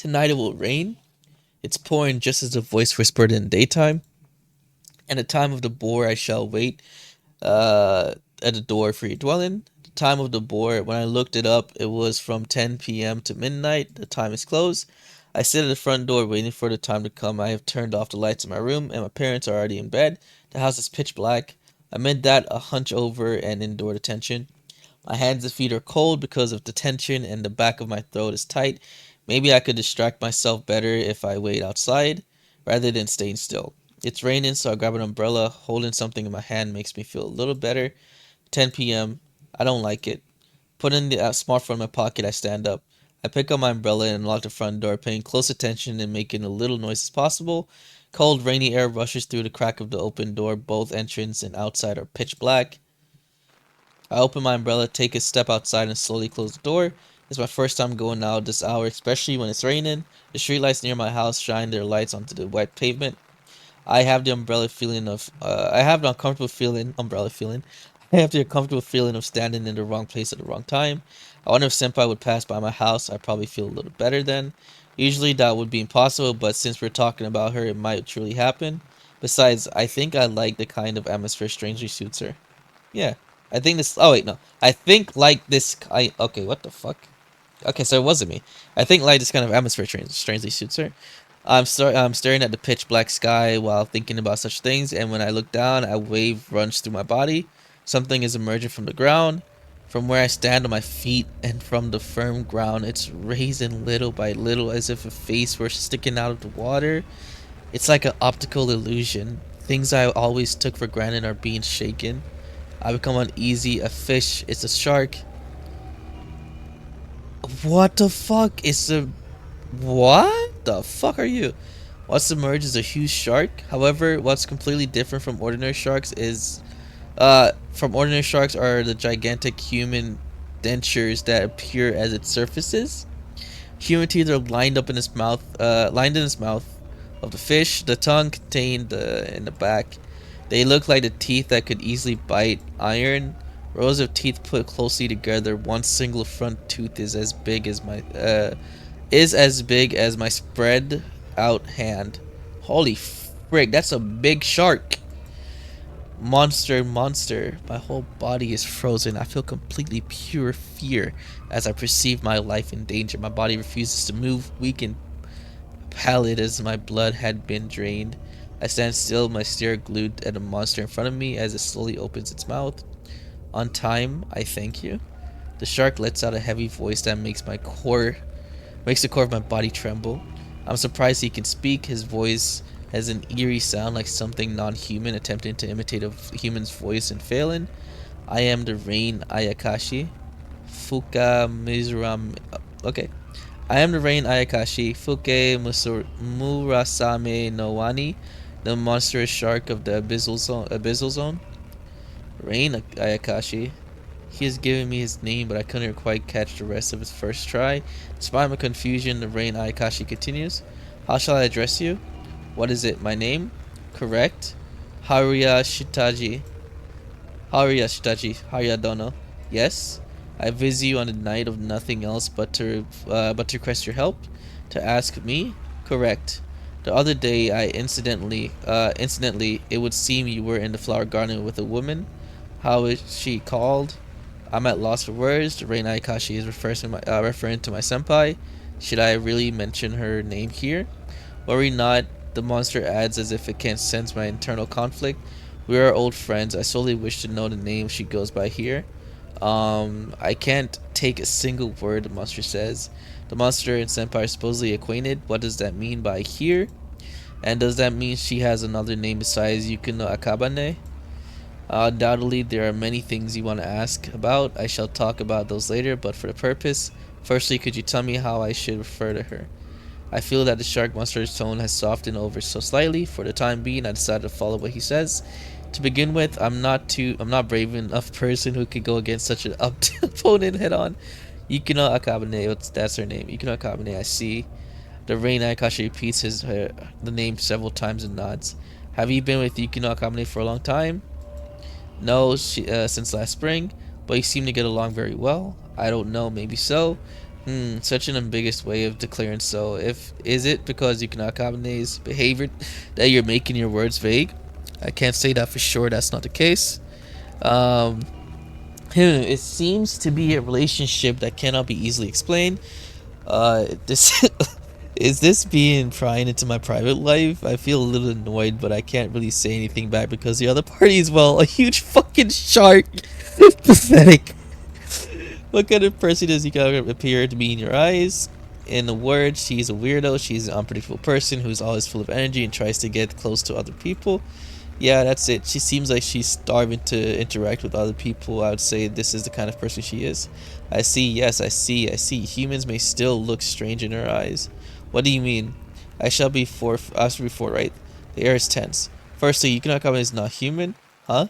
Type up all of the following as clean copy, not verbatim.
Tonight it will rain. It's pouring just as the voice whispered in daytime. And the time of the boar I shall wait at the door for your dwelling. The time of the boar, when I looked it up, it was from 10 p.m. to midnight. The time is closed. I sit at the front door waiting for the time to come. I have turned off the lights in my room, and my parents are already in bed. The house is pitch black. Amid that, a hunch over and indoor detention. My hands and feet are cold because of the tension, and the back of my throat is tight. Maybe I could distract myself better if I wait outside rather than staying still. It's raining, so I grab an umbrella. Holding something in my hand makes me feel a little better. 10 p.m. I don't like it. Putting the smartphone in my pocket, I stand up. I pick up my umbrella and unlock the front door, paying close attention and making a little noise as possible. Cold, rainy air rushes through the crack of the open door. Both entrance and outside are pitch black. I open my umbrella, take a step outside, and slowly close the door. It's my first time going out this hour, especially when it's raining. The streetlights near my house shine their lights onto the wet pavement. I have the uncomfortable feeling, umbrella feeling. I have the uncomfortable feeling of standing in the wrong place at the wrong time. I wonder if Senpai would pass by my house. I'd probably feel a little better then. Usually that would be impossible, but since we're talking about her, it might truly happen. Besides, I think I like the kind of atmosphere strangely suits her. Yeah. I think this. Oh, wait, no. I think like this. Okay, what the fuck? Okay, so it wasn't me. I think like this kind of atmosphere strangely suits her. I'm staring at the pitch black sky while thinking about such things, and when I look down, a wave runs through my body. Something is emerging from the ground. From where I stand on my feet and from the firm ground, it's raising little by little as if a face were sticking out of the water. It's like an optical illusion. Things I always took for granted are being shaken. I become uneasy. A fish. It's a shark. What the fuck? It's a. What the fuck are you? What submerged is a huge shark. However, what's completely different from ordinary sharks is. From ordinary sharks are the gigantic human dentures that appear as it surfaces. Human teeth are lined in its mouth of the fish. The tongue contained in the back. They look like the teeth that could easily bite iron. Rows of teeth put closely together. One single front tooth is as big as my spread out hand. Holy frick! That's a big shark. Monster. My whole body is frozen. I feel completely pure fear as I perceive my life in danger. My body refuses to move, weak and pallid as my blood had been drained. I stand still, my stare glued at the monster in front of me as it slowly opens its mouth. On time, I thank you. The shark lets out a heavy voice that makes the core of my body tremble. I'm surprised he can speak. His voice has an eerie sound like something non-human attempting to imitate a human's voice and failing. I am the rain Ayakashi. Fuka Mizuram. Okay. I am the rain Ayakashi. Murasame no Wani, the monstrous shark of the Abyssal Zone. Rain Ayakashi. He has given me his name, but I couldn't quite catch the rest of his first try. Despite my confusion, the rain Ayakashi continues. How shall I address you? What is it? My name? Correct. Haruya Shitaji. Haruya Dono. Yes. I visit you on the night of nothing else but to request your help. To ask me? Correct. The other day, incidentally, it would seem you were in the flower garden with a woman. How is she called? I'm at loss for words. The Reina Ikashi is referring to my senpai. Should I really mention her name here? Worry not, the monster adds as if it can't sense my internal conflict. We are old friends. I solely wish to know the name she goes by here. I can't take a single word, the monster says. The monster and senpai are supposedly acquainted. What does that mean by here? And does that mean she has another name besides Yukino Akabane? Undoubtedly, there are many things you want to ask about. I shall talk about those later, but for the purpose, firstly, could you tell me how I should refer to her? I feel that the shark monster's tone has softened over so slightly. For the time being, I decided to follow what he says. To begin with, I'm not brave enough person who could go against such an opponent head on. Yukino Akabane, that's her name. Yukino Akabane, I see. The rain Ayakashi repeats the name several times and nods. Have you been with Yukino Akabane for a long time? No, since last spring, but you seem to get along very well. I don't know, maybe so. Such an ambiguous way of declaring so. If is it because Yukino Akane's behavior that you're making your words vague? I can't say that for sure. That's not the case. Um, it seems to be a relationship that cannot be easily explained. This is this being prying into my private life? I feel a little annoyed, but I can't really say anything back because the other party is, well, a huge fucking shark. Pathetic. What kind of person does Yukino appear to be in your eyes? In a word, she's a weirdo. She's an unpredictable person who's always full of energy and tries to get close to other people. Yeah, that's it. She seems like she's starving to interact with other people. I would say this is the kind of person she is. I see, yes, I see. Humans may still look strange in her eyes. What do you mean? I shall be forthright. The air is tense. Firstly, Yukinakama is not human. Huh?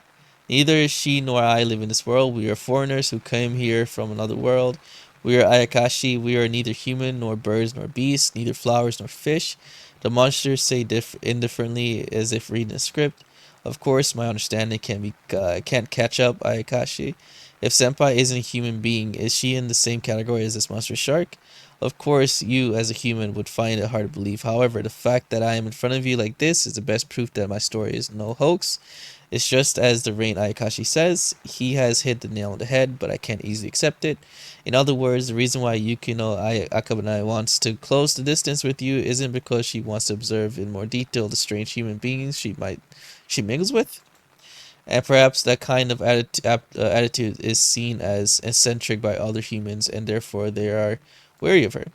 Neither she nor I live in this world. We are foreigners who came here from another world. We are Ayakashi. We are neither human nor birds nor beasts, neither flowers nor fish. The monsters say indifferently as if reading a script. Of course, my understanding can't catch up, Ayakashi. If Senpai isn't a human being, is she in the same category as this monster shark? Of course, you as a human would find it hard to believe. However, the fact that I am in front of you like this is the best proof that my story is no hoax. It's just as the Rain Ayakashi says, he has hit the nail on the head, but I can't easily accept it. In other words, the reason why Yukino Akabane wants to close the distance with you isn't because she wants to observe in more detail the strange human beings she mingles with, and perhaps that kind of attitude is seen as eccentric by other humans, and therefore they are wary of her.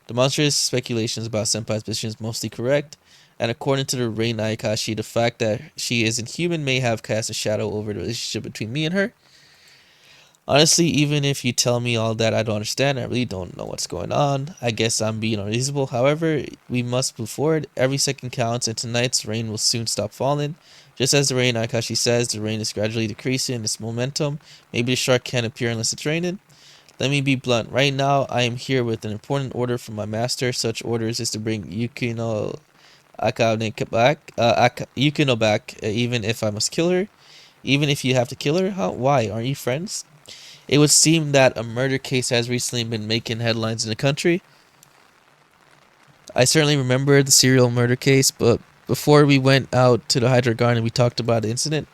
The monstrous speculations about Senpai's position is mostly correct, and according to the Rain Ayakashi, the fact that she isn't human may have cast a shadow over the relationship between me and her. Honestly, even if you tell me all that I don't understand, I really don't know what's going on. I guess I'm being unreasonable. However, we must move forward. Every second counts, and tonight's rain will soon stop falling. Just as the rain, Akashi says, the rain is gradually decreasing its momentum. Maybe the shark can't appear unless it's raining. Let me be blunt. Right now, I am here with an important order from my master. Such orders is to bring Yukino Akane back, Yukino back, even if I must kill her. Even if you have to kill her? Huh? Why? Aren't you friends? It would seem that a murder case has recently been making headlines in the country. I certainly remember the serial murder case, but before we went out to the Hydra Garden, we talked about the incident.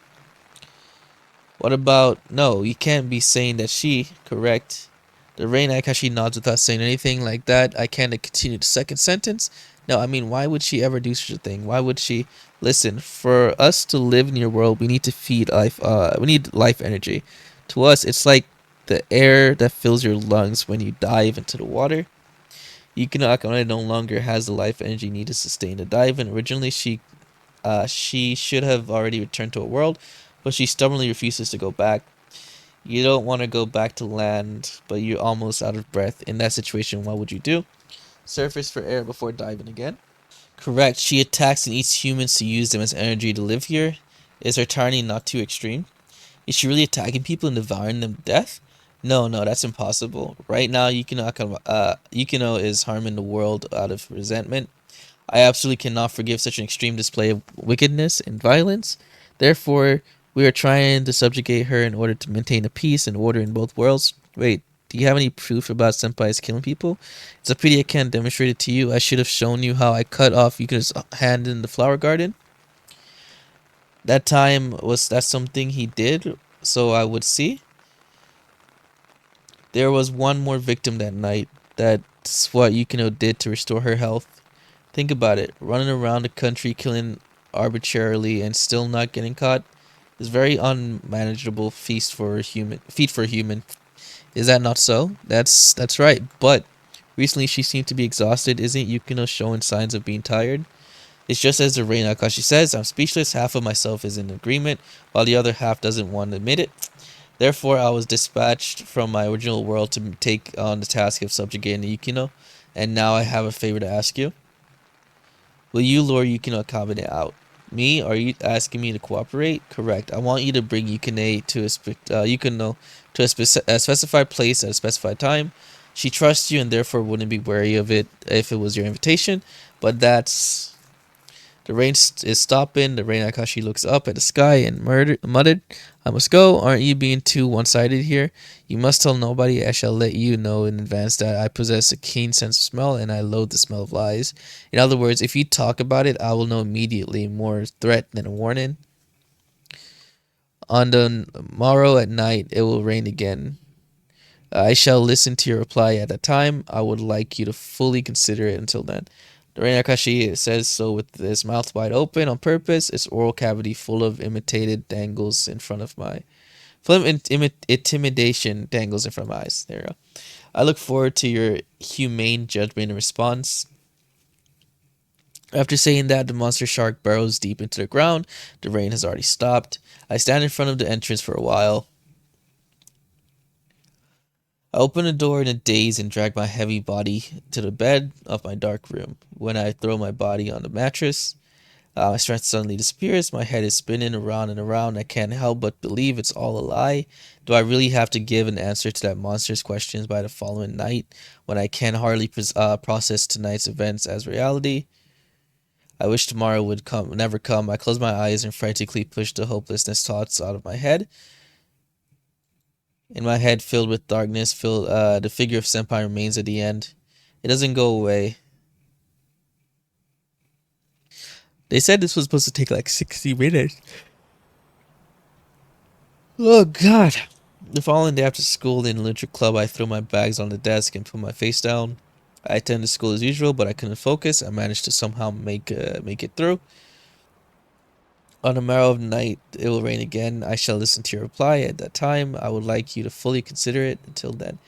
What about... No, you can't be saying that she... Correct. The Rain Akashi nods without saying anything like that. I can't continue the second sentence. No, I mean, why would she ever do such a thing? Why would she... Listen, for us to live in your world, we need to feed life... we need life energy. To us, it's like the air that fills your lungs when you dive into the water. Yukino Akane no longer has the life energy needed to sustain the dive, and originally she should have already returned to her world, but she stubbornly refuses to go back. You don't want to go back to land, but you're almost out of breath. In that situation, what would you do? Surface for air before diving again? Correct. She attacks and eats humans to use them as energy to live here. Is her tyranny not too extreme? Is she really attacking people and devouring them to death? No, no, that's impossible. Right now, Yukino is harming the world out of resentment. I absolutely cannot forgive such an extreme display of wickedness and violence. Therefore, we are trying to subjugate her in order to maintain a peace and order in both worlds. Wait, do you have any proof about Senpai's killing people? It's a pity I can't demonstrate it to you. I should have shown you how I cut off Yukino's hand in the flower garden. That time, was that something he did so I would see? There was one more victim that night. That's what Yukino did to restore her health. Think about it. Running around the country killing arbitrarily and still not getting caught is very unmanageable feat for a human. Is that not so? That's right. But recently she seemed to be exhausted. Isn't Yukino showing signs of being tired? It's just as the Rain Akashi says, I'm speechless. Half of myself is in agreement, while the other half doesn't want to admit it. Therefore, I was dispatched from my original world to take on the task of subjugating Yukino, and now I have a favor to ask you. Will you lure Yukino Akabane out? Me? Are you asking me to cooperate? Correct. I want you to bring Yukino to a specified place at a specified time. She trusts you and therefore wouldn't be wary of it if it was your invitation, but The rain is stopping. The rain Akashi looks up at the sky and muttered, I must go. Aren't you being too one-sided here? You must tell nobody. I shall let you know in advance that I possess a keen sense of smell and I loathe the smell of lies. In other words, if you talk about it, I will know immediately. More threat than a warning. On the morrow at night, it will rain again. I shall listen to your reply at that time. I would like you to fully consider it until then. The Rain Akashi says so with his mouth wide open on purpose, its oral cavity full of imitated dangles in front of my full of intimidation dangles in front of my eyes. There you go. I look forward to your humane judgment and response. After saying that, the monster shark burrows deep into the ground. The rain has already stopped. I stand in front of the entrance for a while. I open the door in a daze and drag my heavy body to the bed of my dark room. When I throw my body on the mattress, my strength suddenly disappears. My head is spinning around and around. I can't help but believe it's all a lie. Do I really have to give an answer to that monster's questions by the following night when I can hardly process tonight's events as reality? I wish tomorrow would never come. I close my eyes and frantically push the hopelessness thoughts out of my head. In my head, filled with darkness, the figure of Senpai remains at the end. It doesn't go away. They said this was supposed to take like 60 minutes. Oh god. The following day after school in the literature club, I threw my bags on the desk and put my face down. I attended school as usual, but I couldn't focus. I managed to somehow make it through. On the morrow of the night, it will rain again. I shall listen to your reply. At that time, I would like you to fully consider it. Until then,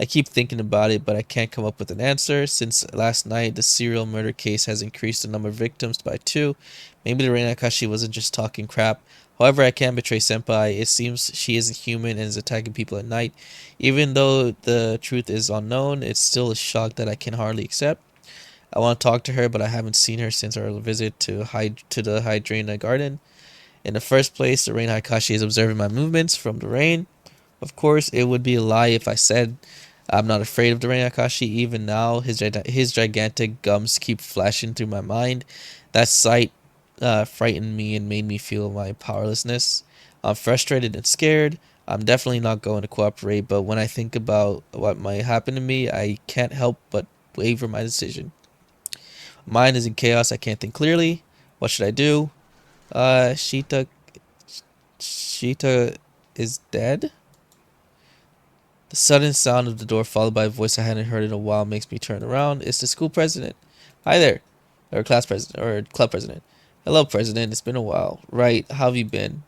I keep thinking about it, but I can't come up with an answer. Since last night, the serial murder case has increased the number of victims by 2. Maybe the Reina Akashi wasn't just talking crap. However, I can't betray Senpai. It seems she isn't human and is attacking people at night. Even though the truth is unknown, it's still a shock that I can hardly accept. I want to talk to her, but I haven't seen her since our visit to the Hydrana Garden. In the first place, the Rain Akashi is observing my movements from the rain. Of course, it would be a lie if I said I'm not afraid of the Rain Akashi. Even now, his gigantic gums keep flashing through my mind. That sight frightened me and made me feel my powerlessness. I'm frustrated and scared. I'm definitely not going to cooperate, but when I think about what might happen to me, I can't help but waver my decision. Mind is in chaos. I can't think clearly. What should I do? Shita is dead? The sudden sound of the door followed by a voice I hadn't heard in a while makes me turn around. It's the school president. Hi there. Or class president. Or club president. Hello, president. It's been a while. Right. How have you been?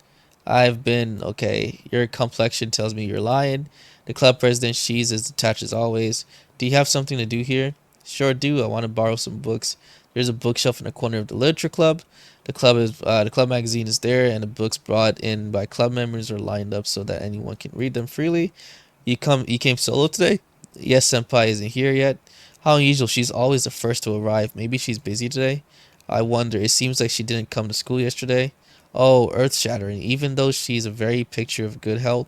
I've been okay. Your complexion tells me you're lying. The club president, she's as detached as always. Do you have something to do here? Sure do. I want to borrow some books. There's a bookshelf in the corner of the literature club. The club magazine is there, and the books brought in by club members are lined up so that anyone can read them freely. You came solo today? Yes, senpai isn't here yet. How unusual. She's always the first to arrive. Maybe she's busy today. I wonder. It seems like she didn't come to school yesterday. Oh, earth shattering. Even though she's a very picture of good health.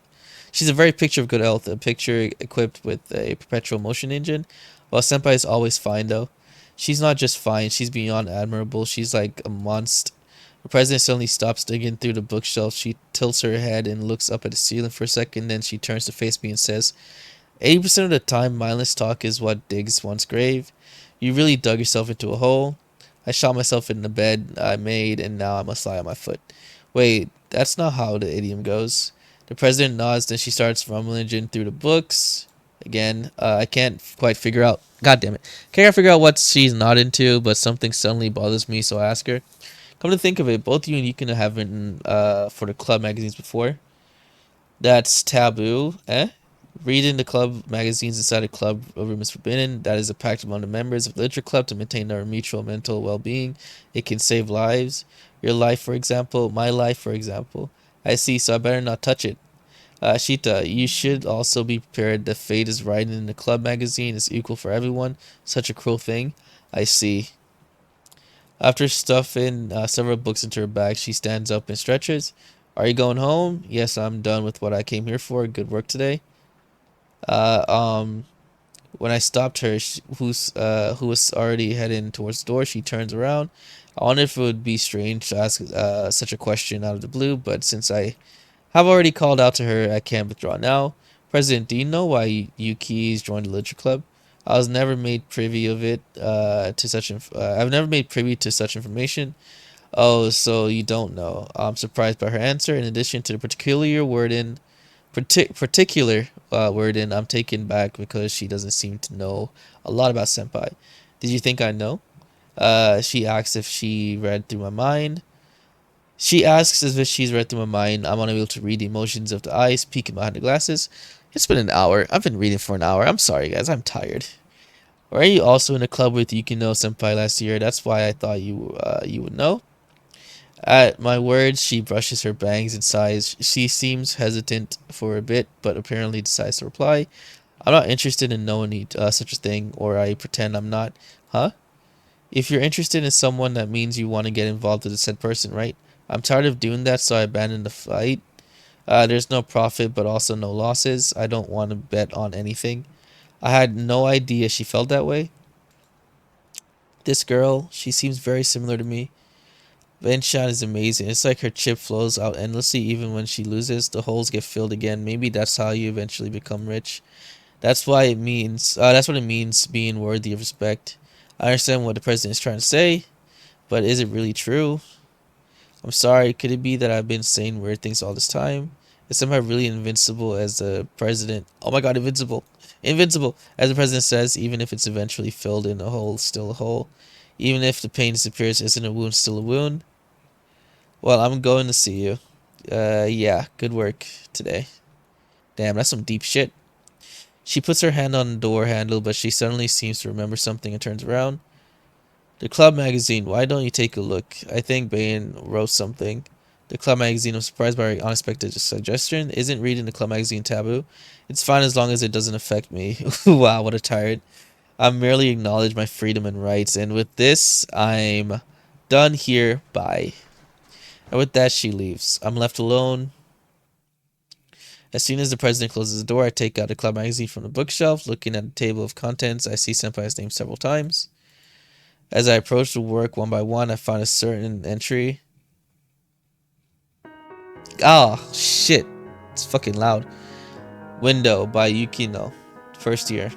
She's a very picture of good health, a picture equipped with a perpetual motion engine. Well, senpai is always fine though. She's not just fine, she's beyond admirable. She's like a monster. The president suddenly stops digging through the bookshelf. She tilts her head and looks up at the ceiling for a second. Then she turns to face me and says, 80% of the time, mindless talk is what digs one's grave. You really dug yourself into a hole. I shot myself in the bed I made, and now I must lie on my foot. Wait, that's not how the idiom goes. The president nods, then she starts rummaging through the books. Again, I can't quite figure out. God damn it. Can't figure out what she's not into, but something suddenly bothers me, so I ask her. Come to think of it, both you and Yukina have written for the club magazines before. That's taboo, eh? Reading the club magazines inside a club room is forbidden. That is a pact among the members of the literature club to maintain our mutual mental well-being. It can save lives. Your life, for example. My life, for example. I see, so I better not touch it. Shita, you should also be prepared that fate is writing in the club magazine is equal for everyone. Such a cruel thing. I see. After stuffing several books into her bag, she stands up and stretches. Are you going home? Yes, I'm done with what I came here for. Good work today. Uh, um, When I stopped her, who was already heading towards the door, she turns around. I wonder if it would be strange to ask such a question out of the blue, but since I have already called out to her, I can't withdraw now. President, do you know why Yuki's joined the literature club? I was never made privy of it I've never made privy to such information. Oh, so you don't know. I'm surprised by her answer. In addition to the particular word in, I'm taken back because she doesn't seem to know a lot about senpai. Did you think I know? She asks if she read through my mind. She asks as if she's read through my mind. I'm unable to read the emotions of the eyes peeking behind the glasses. It's been an hour. I've been reading for an hour. I'm sorry, guys. I'm tired. Were you also in a club with Yukino Senpai last year? That's why I thought you would know. At my words, she brushes her bangs and sighs. She seems hesitant for a bit, but apparently decides to reply. I'm not interested in knowing such a thing, or I pretend I'm not. Huh? If you're interested in someone, that means you want to get involved with the said person, right? I'm tired of doing that, so I abandoned the fight. There's no profit, but also no losses. I don't want to bet on anything. I had no idea she felt that way. This girl, she seems very similar to me. Benshot is amazing. It's like her chip flows out endlessly. Even when she loses, the holes get filled again. Maybe that's how you eventually become rich. That's why it means. That's what it means being worthy of respect. I understand what the president is trying to say, but is it really true? I'm sorry. Could it be that I've been saying weird things all this time? Is somehow really invincible as the president? Oh my God, invincible, invincible as the president says. Even if it's eventually filled in a hole, still a hole. Even if the pain disappears, isn't a wound still a wound? Well, I'm going to see you. Yeah, good work today. Damn, that's some deep shit. She puts her hand on the door handle, but she suddenly seems to remember something and turns around. The club magazine, why don't you take a look? I think Bain wrote something. The club magazine, I'm surprised by her unexpected suggestion. Isn't reading the club magazine taboo? It's fine as long as it doesn't affect me. Wow, what a tired. I merely acknowledge my freedom and rights, and with this, I'm done here. Bye. And with that, she leaves. I'm left alone. As soon as the president closes the door, I take out a club magazine from the bookshelf. Looking at the table of contents, I see Senpai's name several times. As I approach the work one by one, I find a certain entry. Ah, shit. It's fucking loud. Window by Yukino. First year.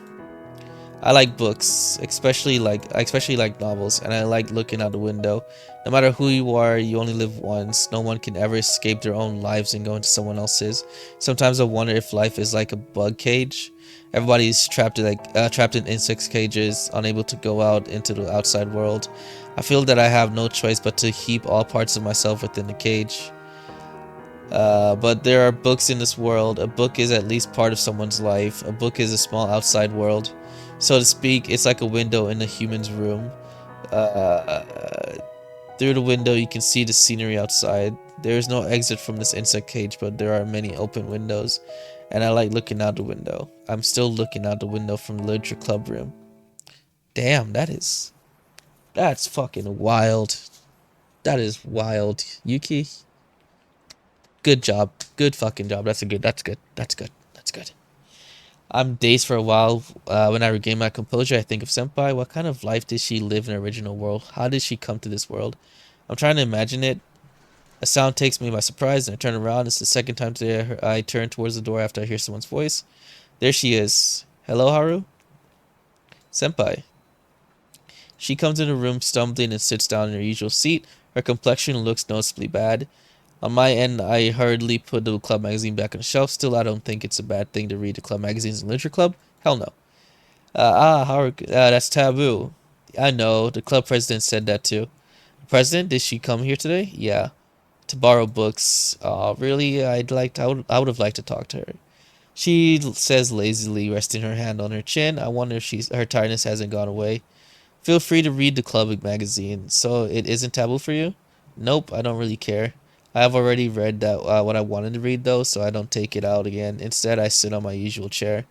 I like books, especially like novels, and I like looking out the window. No matter who you are, you only live once. No one can ever escape their own lives and go into someone else's. Sometimes I wonder if life is like a bug cage. Everybody's trapped in insect cages, unable to go out into the outside world. I feel that I have no choice but to keep all parts of myself within the cage. But there are books in this world. A book is at least part of someone's life. A book is a small outside world. So to speak, it's like a window in a human's room. Uh, Through the window, you can see the scenery outside. There is no exit from this insect cage, but there are many open windows. And I like looking out the window. I'm still looking out the window from the literature club room. Damn, that's fucking wild. That is wild. Yuki, good job. Good fucking job. That's good. That's good. That's good. I'm dazed for a while. When I regain my composure, I think of Senpai. What kind of life did she live in the original world? How did she come to this world? I'm trying to imagine it. A sound takes me by surprise, and I turn around. It's the second time today I turn towards the door after I hear someone's voice. There she is. Hello, Haru? Senpai. She comes in the room stumbling and sits down in her usual seat. Her complexion looks noticeably bad. On my end, I hurriedly put the club magazine back on the shelf. Still, I don't think it's a bad thing to read the club magazines in literature club. Hell no. Haru, that's taboo. I know. The club president said that too. The president? Did she come here today? Yeah. To borrow books. Really? I would have liked to talk to her. She says lazily, resting her hand on her chin. I wonder if her tiredness hasn't gone away. Feel free to read the club magazine. So it isn't taboo for you? Nope, I don't really care. I have already read that what I wanted to read though, so I don't take it out again. Instead, I sit on my usual chair.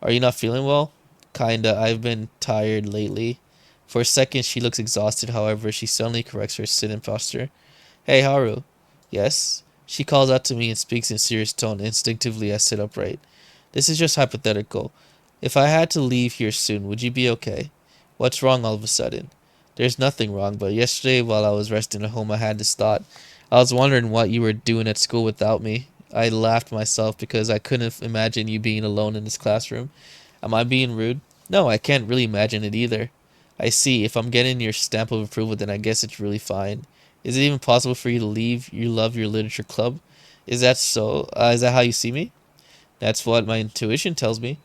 Are you not feeling well? Kinda. I've been tired lately. For a second, she looks exhausted. However, she suddenly corrects her sitting posture. Hey, Haru. Yes? She calls out to me and speaks in serious tone. Instinctively, I sit upright. This is just hypothetical. If I had to leave here soon, would you be okay? What's wrong all of a sudden? There's nothing wrong, but yesterday while I was resting at home, I had this thought. I was wondering what you were doing at school without me. I laughed myself because I couldn't imagine you being alone in this classroom. Am I being rude? No, I can't really imagine it either. I see. If I'm getting your stamp of approval, then I guess it's really fine. Is it even possible for you to leave? You love your literature club. Is that so? Is that how you see me? That's what my intuition tells me.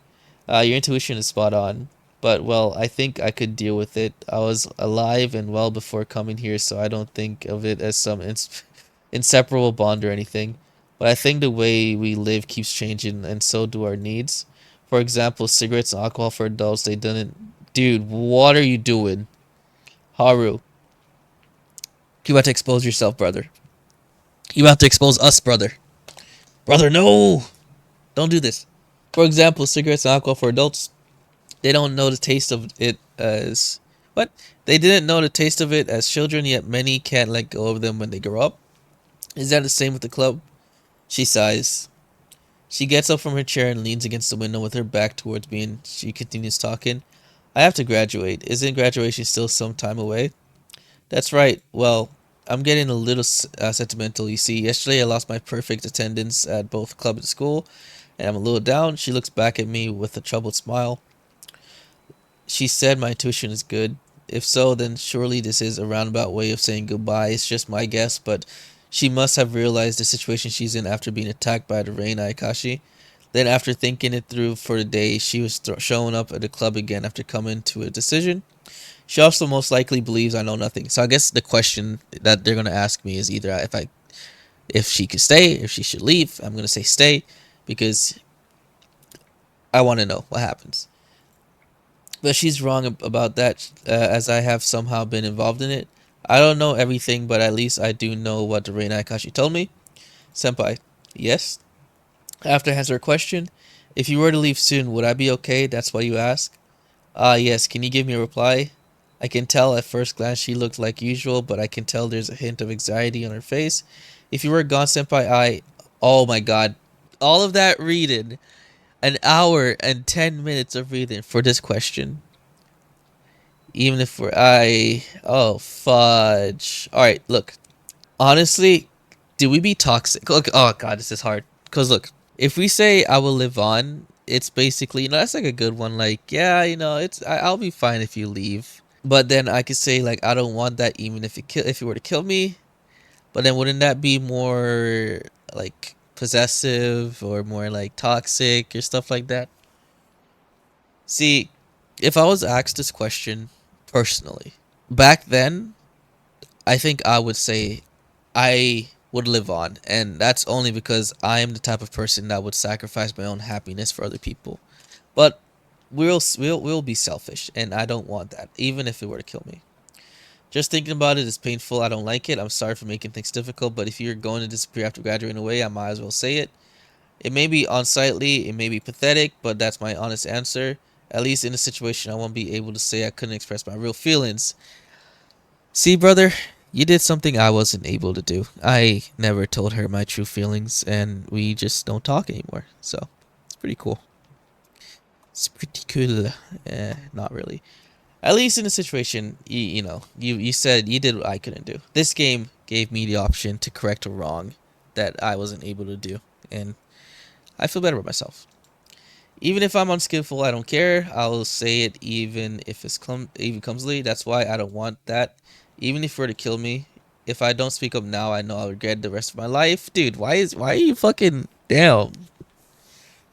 Your intuition is spot on. But, well, I think I could deal with it. I was alive and well before coming here, so I don't think of it as some inseparable bond or anything. But I think the way we live keeps changing, and so do our needs. For example, cigarettes and alcohol for adults, they didn't. Dude, what are you doing? Haru, you about to expose yourself, brother. You about to expose us, brother. Brother, no! Don't do this. For example, cigarettes and alcohol for adults, they don't know the taste of it as what? They didn't know the taste of it as children, yet many can't let go of them when they grow up. Is that the same with the club? She sighs. She gets up from her chair and leans against the window with her back towards me, and she continues talking. I have to graduate. Isn't graduation still some time away? That's right. Well, I'm getting a little sentimental. You see, yesterday I lost my perfect attendance at both club and school, and I'm a little down. She looks back at me with a troubled smile. She said my intuition is good. If so, then surely this is a roundabout way of saying goodbye. It's just my guess, but she must have realized the situation she's in after being attacked by the Reina Akashi. Then, after thinking it through for the day, she was showing up at the club again after coming to a decision. She also most likely believes I know nothing. So I guess the question that they're gonna ask me is either if she could stay, if she should leave. I'm gonna say stay because I want to know what happens. But she's wrong about that, as I have somehow been involved in it. I don't know everything, but at least I do know what the Reina Akashi told me. Senpai, yes? After I answer her question, if you were to leave soon, would I be okay? That's what you ask? Ah, yes, can you give me a reply? I can tell at first glance she looked like usual, but I can tell there's a hint of anxiety on her face. If you were gone, Senpai, Oh my god. All of that reading. An hour and 10 minutes of reading for this question. Even if we're oh fudge. All right, look. Honestly, do we be toxic? Look, oh god, this is hard. Cause look, if we say I will live on, it's basically that's like a good one. Like yeah, I'll be fine if you leave. But then I could say like I don't want that even if you were to kill me. But then wouldn't that be more like possessive or more like toxic or stuff like that? See, if I was asked this question personally back then, I think I would say I would live on, and that's only because I am the type of person that would sacrifice my own happiness for other people. But we'll be selfish, and I don't want that, even if it were to kill me. Just thinking about it is painful. I don't like it. I'm sorry for making things difficult, but if you're going to disappear after graduating away, I might as well say it. It may be unsightly, it may be pathetic, but that's my honest answer. At least in a situation, I won't be able to say I couldn't express my real feelings. See, brother, you did something I wasn't able to do. I never told her my true feelings, and we just don't talk anymore. So, it's pretty cool. It's pretty cool. Not really. At least in a situation, you said you did what I couldn't do. This game gave me the option to correct a wrong that I wasn't able to do, and I feel better about myself. Even if I'm unskillful, I don't care. I'll say it even if it's even clumsily. That's why I don't want that. Even if it were to kill me, if I don't speak up now, I know I'll regret the rest of my life. Dude, why are you fucking down?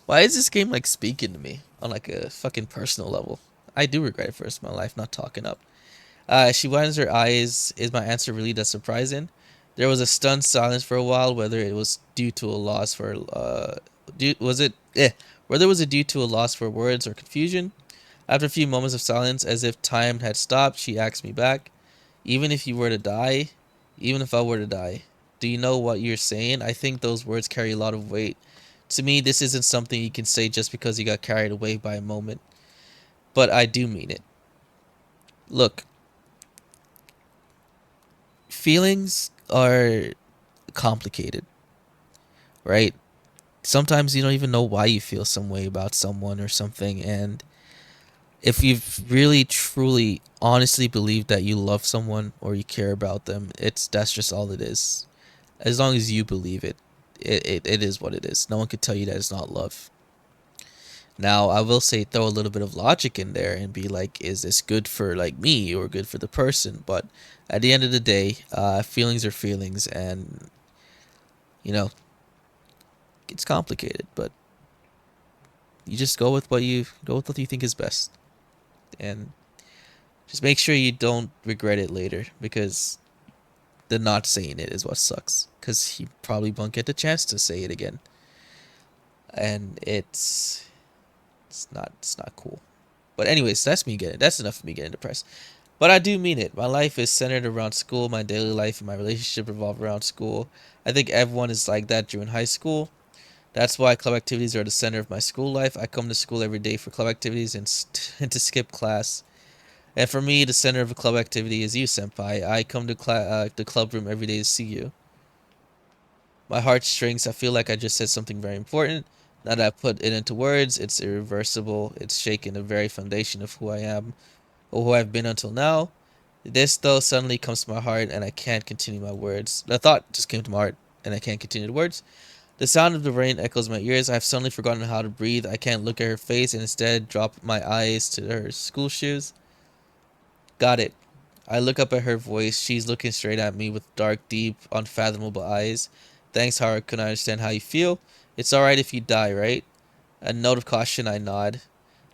Why is this game like speaking to me on like a fucking personal level? I do regret it for the rest of my life not talking up. She widens her eyes. Is my answer really that surprising? There was a stunned silence for a while, whether it was due to a loss for was it whether it was due to a loss for words or confusion. After a few moments of silence, as if time had stopped, she asked me back, "Even if you were to die, even if I were to die, do you know what you're saying? I think those words carry a lot of weight. To me, this isn't something you can say just because you got carried away by a moment, but I do mean it. Look, feelings are complicated, right? Sometimes you don't even know why you feel some way about someone or something, and if you've really truly honestly believed that you love someone or you care about them, it's that's just all it is. As long as you believe it, it is what it is. No one could tell you that it's not love. Now, I will say throw a little bit of logic in there and be like, is this good for like me or good for the person? But at the end of the day, feelings are feelings, and you know it's complicated. But you just go with what you think is best, and just make sure you don't regret it later, because the not saying it is what sucks. Because you probably won't get the chance to say it again, and it's not cool. But anyways, that's enough of me getting depressed. But I do mean it. My life is centered around school. My daily life and my relationship revolve around school. I think everyone is like that during high school. That's why club activities are the center of my school life. I come to school every day for club activities and to skip class. And for me, the center of a club activity is you, senpai. I come to the club room every day to see you. My heartstrings, I feel like I just said something very important. Now that I put it into words, it's irreversible. It's shaking the very foundation of who I am or who I've been until now. This, though, suddenly comes to my heart and I can't continue my words. The thought just came to my heart and I can't continue the words. The sound of the rain echoes my ears. I've suddenly forgotten how to breathe. I can't look at her face and instead drop my eyes to her school shoes. Got it. I look up at her voice. She's looking straight at me with dark, deep, unfathomable eyes. Thanks, Hara. Couldn't understand how you feel. It's alright if you die, right? A note of caution, I nod.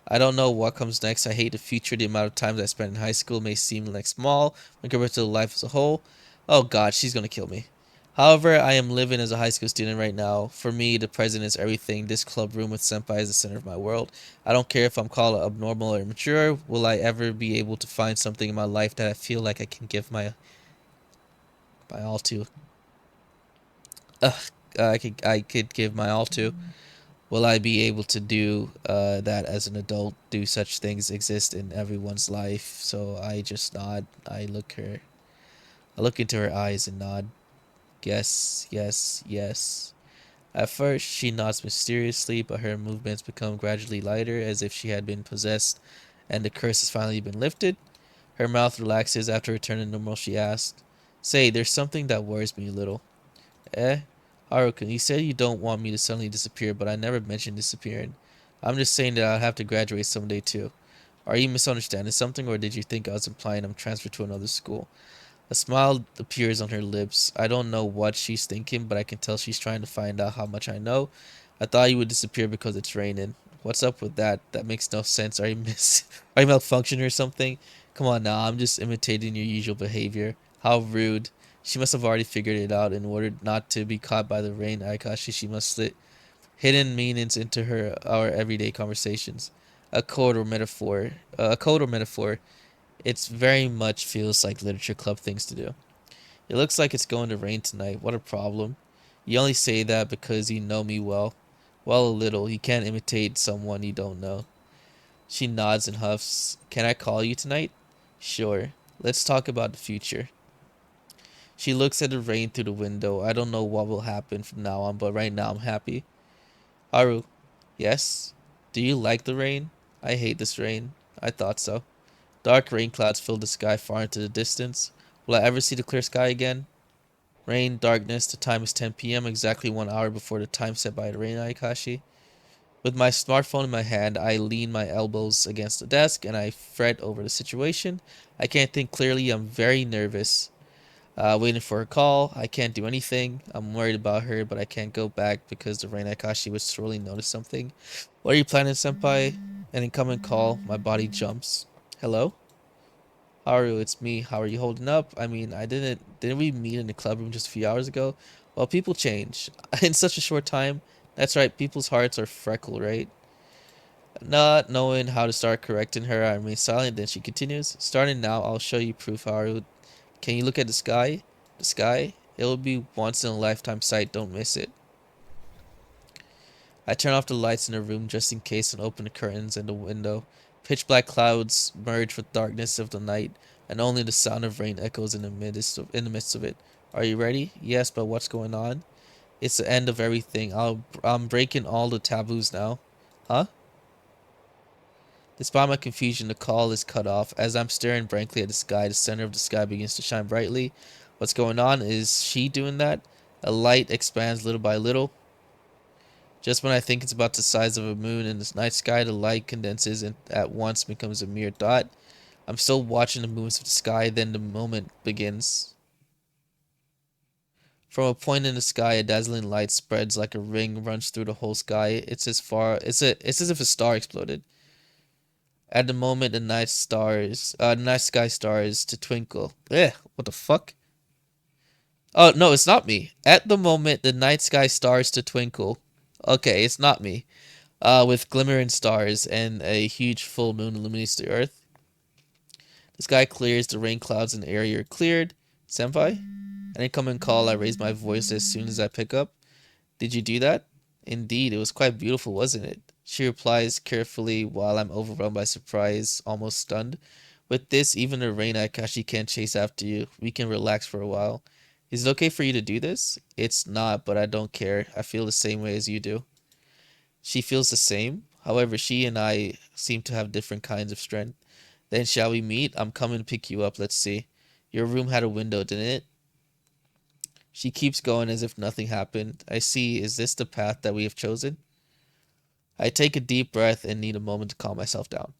I don't know what comes next. I hate the future. The amount of times I spent in high school may seem like small when compared to life as a whole. Oh god, she's gonna kill me. However, I am living as a high school student right now. For me, the present is everything. This club room with senpai is the center of my world. I don't care if I'm called abnormal or immature. Will I ever be able to find something in my life that I feel like I can give my all to? Ugh, I could give my all to. Will I be able to do that as an adult? Do such things exist in everyone's life? So I just nod. I look into her eyes and nod. Yes, yes, yes. At first, she nods mysteriously, but her movements become gradually lighter, as if she had been possessed, and the curse has finally been lifted. Her mouth relaxes after returning to normal. She asked, "Say, there's something that worries me a little." Eh? Haruka, you said you don't want me to suddenly disappear, but I never mentioned disappearing. I'm just saying that I'll have to graduate someday too. Are you misunderstanding something, or did you think I was implying I'm transferred to another school? A smile appears on her lips. I don't know what she's thinking, but I can tell she's trying to find out how much I know. I thought you would disappear because it's raining. What's up with that? That makes no sense. Are you malfunctioning or something? Come on now, I'm just imitating your usual behavior. How rude. She must have already figured it out. In order not to be caught by the rain, Aikashi, she must slip hidden meanings into her our everyday conversations. A code or metaphor. It's very much feels like literature club things to do. It looks like it's going to rain tonight. What a problem. You only say that because you know me well. Well, a little. You can't imitate someone you don't know. She nods and huffs. Can I call you tonight? Sure. Let's talk about the future. She looks at the rain through the window. I don't know what will happen from now on, but right now I'm happy. Haru. Yes? Do you like the rain? I hate this rain. I thought so. Dark rain clouds fill the sky far into the distance. Will I ever see the clear sky again? Rain, darkness, the time is 10 p.m., exactly 1 hour before the time set by the rain, Aikashi. With my smartphone in my hand, I lean my elbows against the desk and I fret over the situation. I can't think clearly. I'm very nervous. Waiting for her call. I can't do anything. I'm worried about her, but I can't go back because the rain Aikashi would surely notice something. What are you planning, senpai? An incoming call. My body jumps. Hello? Haru, it's me. How are you holding up? I mean, didn't we meet in the club room just a few hours ago? Well, people change. In such a short time. That's right, people's hearts are freckled, right? Not knowing how to start correcting her, I remain silent, then she continues. Starting now, I'll show you proof, Haru. Can you look at the sky? The sky? It will be once in a lifetime sight, don't miss it. I turn off the lights in the room just in case and open the curtains and the window. Pitch black clouds merge with darkness of the night, and only the sound of rain echoes in the midst of it. Are you ready? Yes, but what's going on? It's the end of everything. I'm breaking all the taboos now. Huh? Despite my confusion, the call is cut off. As I'm staring blankly at the sky, the center of the sky begins to shine brightly. What's going on? Is she doing that? A light expands little by little. Just when I think it's about the size of a moon in the night sky, the light condenses and at once becomes a mere dot. I'm still watching the movements of the sky, then the moment begins. From a point in the sky, a dazzling light spreads like a ring, runs through the whole sky. It's as if a star exploded. At the moment, the night sky stars to twinkle. What the fuck? Oh no, it's not me. At the moment, the night sky stars to twinkle. Okay, it's not me. With glimmering stars and a huge full moon illuminates the earth. The sky clears, the rain clouds in the area are cleared. Senpai? An incoming call, I raise my voice as soon as I pick up. Did you do that? Indeed, it was quite beautiful, wasn't it? She replies carefully while I'm overwhelmed by surprise, almost stunned. With this, even the rain Akashi can't chase after you. We can relax for a while. Is it okay for you to do this? It's not, but I don't care. I feel the same way as you do. She feels the same. However, she and I seem to have different kinds of strength. Then shall we meet? I'm coming to pick you up. Let's see. Your room had a window, didn't it? She keeps going as if nothing happened. I see. Is this the path that we have chosen? I take a deep breath and need a moment to calm myself down.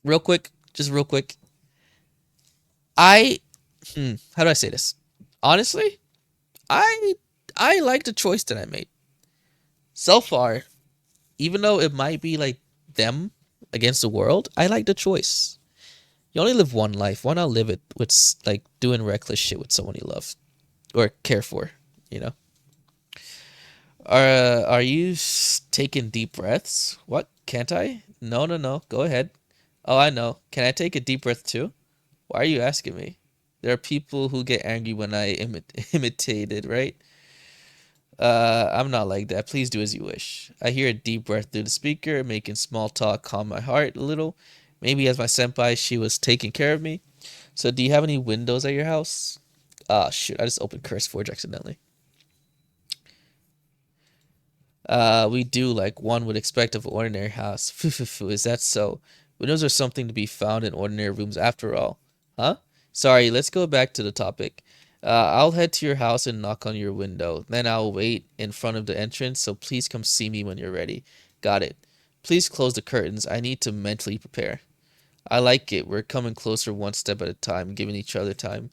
Real quick, just real quick. I how do I say this? Honestly, I I like the choice that I made. So far, even though it might be like them against the world, I like the choice. You only live one life. Why not live it with like doing reckless shit with someone you love or care for, you know? Are you taking deep breaths? What? Can't I? No, no, no. Go ahead. Oh, I know. Can I take a deep breath too? Why are you asking me? There are people who get angry when I imitate it, right? I'm not like that. Please do as you wish. I hear a deep breath through the speaker, making small talk calm my heart a little. Maybe as my senpai, she was taking care of me. So, do you have any windows at your house? Ah, shoot! I just opened Curse Forge accidentally. We do like one would expect of an ordinary house. Is that so? Windows are something to be found in ordinary rooms after all. Huh? Sorry, let's go back to the topic. I'll head to your house and knock on your window. Then I'll wait in front of the entrance, so please come see me when you're ready. Got it. Please close the curtains. I need to mentally prepare. I like it. We're coming closer one step at a time, giving each other time.